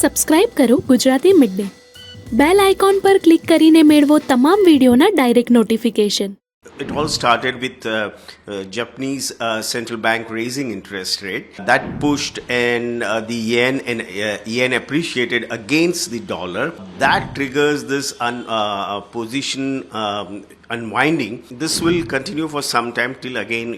Subscribe કરો Gujarati mid day bell icon પર click કરીને મેળવો તમામ વિડીયોના direct notification. It all started with Japanese central bank raising interest rate. That pushed and the yen appreciated against the dollar. That triggers this position unwinding. This will continue for some time till again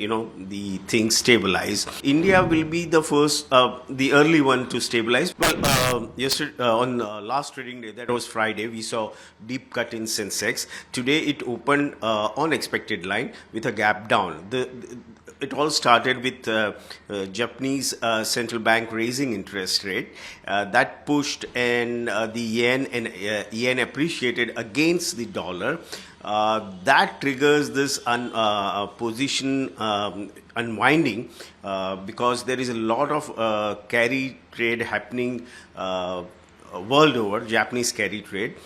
the things stabilize. India will be the first, the early one to stabilize. Well, yesterday on last trading day, that was Friday, we saw deep cut in Sensex. Today it opened on expected line with a gap down. It all started with Japanese central bank raising interest rate. That pushed and the yen appreciated against the dollar. That triggers this position unwinding because there is a lot of carry trade happening world over, Japanese carry trade,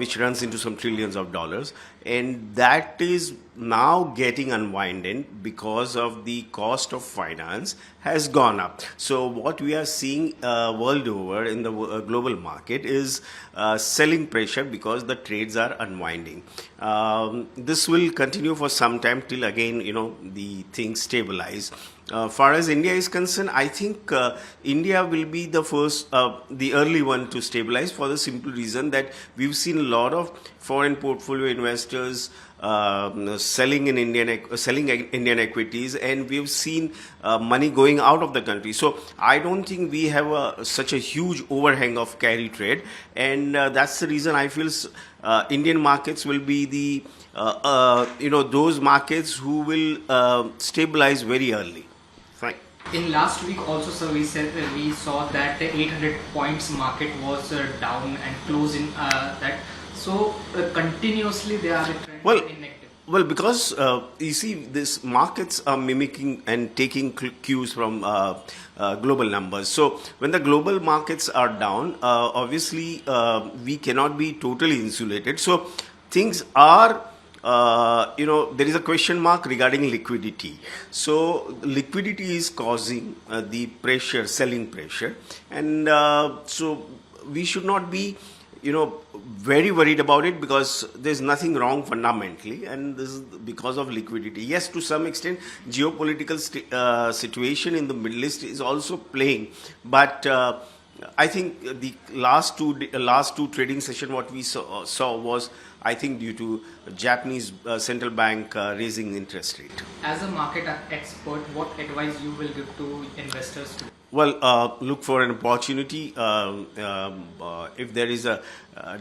which runs into some trillions of dollars, and that is now getting unwinded because of the cost of finance has gone up. So what we are seeing world over in the global market is selling pressure because the trades are unwinding. This will continue for some time till again the things stabilize. Far as India is concerned, I think India will be the first, the early one to stabilize for the simple reason that we've seen a lot of foreign portfolio investors selling Indian equities, and we've seen money going out of the country. So I don't think we have such a huge overhang of carry trade, and that's the reason I feel Indian markets will be the those markets who will stabilize very early. Fine. In last week also, sir, we saw that the 800 points market was down and closed in that. So continuously they are in negative. Well, because you see, these markets are mimicking and taking cues from global numbers. So when the global markets are down, obviously we cannot be totally insulated. So things are there is a question mark regarding liquidity. So liquidity is causing the pressure, selling pressure, and so we should not be very worried about it because there's nothing wrong fundamentally, and this is because of liquidity. Yes, to some extent geopolitical situation in the Middle East is also playing, but I think the last two trading session what we saw was, I think, due to Japanese central bank raising interest rate. As a market expert, what advice you will give to investors? Well, look for an opportunity. If there is a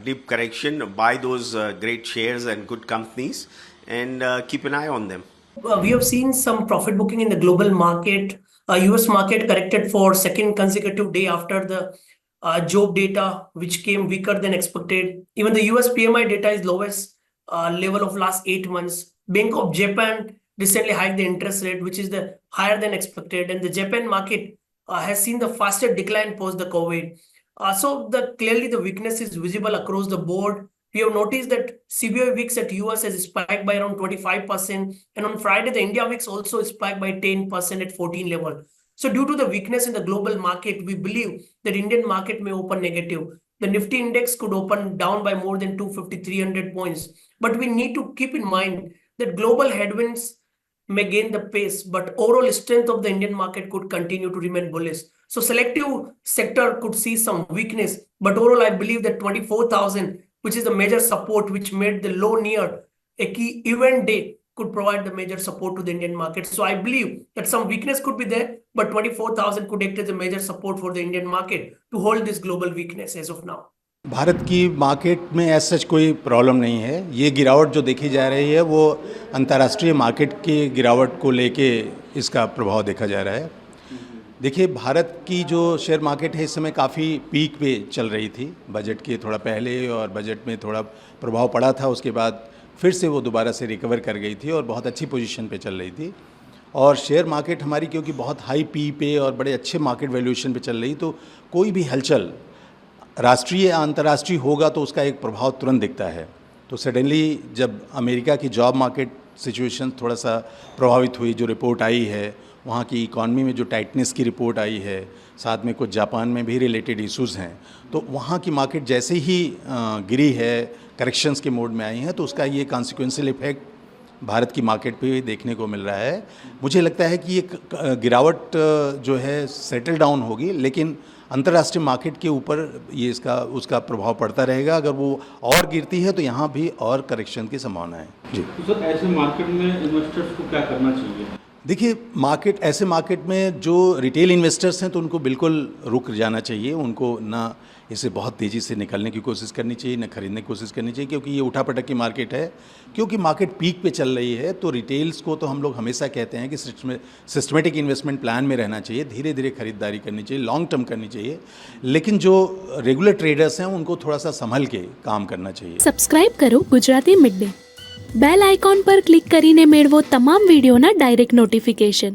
deep correction, buy those great shares and good companies, and keep an eye on them. We have seen some profit booking in the global market. US market corrected for second consecutive day after the job data, which came weaker than expected. Even the US PMI data is lowest level of last 8 months. Bank of Japan recently hiked the interest rate, which is the higher than expected, and the Japan market has seen the fastest decline post the COVID. So clearly the weakness is visible across the board. We have noticed that CBOE VIX at US has spiked by around 25%, and on Friday the India VIX also spiked by 10% at 14 level. So due to the weakness in the global market, we believe that Indian market may open negative. The Nifty index could open down by more than 250-300 points. But we need to keep in mind that global headwinds may gain the pace, but overall strength of the Indian market could continue to remain bullish. So selective sector could see some weakness, but overall I believe that 24,000, which is the major support which made the low near a key event day, could provide the major support to the Indian market. So I believe that some weakness could be there, but 24,000 could act as a major support for the Indian market to hold this global weakness as of now. Bharat की market में ऐसा सच कोई problem नहीं है. ये गिरावट जो देखी जा रही है वो अंतर्राष्ट्रीय मार्केट की गिरावट को लेके इसका प्रभाव देखा जा रहा है. देखिए, भारत की जो शेयर मार्केट है इस समय काफ़ी पीक पे चल रही थी. बजट के थोड़ा पहले और बजट में थोड़ा प्रभाव पड़ा था, उसके बाद फिर से वो दोबारा से रिकवर कर गई थी और बहुत अच्छी पोजीशन पे चल रही थी. और शेयर मार्केट हमारी क्योंकि बहुत हाई पी पे और बड़े अच्छे मार्केट वैल्यूएशन पे चल रही, तो कोई भी हलचल राष्ट्रीय या अंतर्राष्ट्रीय होगा तो उसका एक प्रभाव तुरंत दिखता है. तो सडनली जब अमेरिका की जॉब मार्केट सिचुएशन थोड़ा सा प्रभावित हुई, जो रिपोर्ट आई है वहाँ की इकॉनमी में जो टाइटनेस की रिपोर्ट आई है, साथ में कुछ जापान में भी रिलेटेड इश्यूज़ हैं, तो वहाँ की मार्केट जैसे ही गिरी है, करेक्शंस के मोड में आई हैं, तो उसका ये कॉन्सिक्वेंशियल इफेक्ट भारत की मार्केट पे भी देखने को मिल रहा है। मुझे लगता है कि ये गिरावट जो है सेटल डाउन होगी, लेकिन अंतर्राष्ट्रीय मार्केट के ऊपर ये उसका प्रभाव पड़ता रहेगा। अगर वो और गिरती है तो यहाँ भी और करेक्शन की संभावना है। जी, तो सर ऐसे मार्केट में इन्वेस्टर्स को क्या करना चाहिए? देखिए, ऐसे मार्केट में जो रिटेल इन्वेस्टर्स हैं तो उनको बिल्कुल रुक जाना चाहिए। उनको ना इसे बहुत तेज़ी से निकलने की कोशिश करनी चाहिए, ना खरीदने की कोशिश करनी चाहिए, क्योंकि ये उठापटक की मार्केट है। क्योंकि मार्केट पीक पे चल रही है, तो रिटेल्स को तो हम लोग हमेशा कहते हैं कि सिस्टमेटिक इन्वेस्टमेंट प्लान में रहना चाहिए, धीरे धीरे खरीदारी करनी चाहिए, लॉन्ग टर्म करनी चाहिए। लेकिन जो रेगुलर ट्रेडर्स हैं उनको थोड़ा सा संभल के काम करना चाहिए। સબસ્ક્રાઇબ કરો Gujarati mid day bell icon પર ક્લિક કરીને મેળવો તમામ વિડીયોના ડાયરેક્ટ નોટિફિકેશન।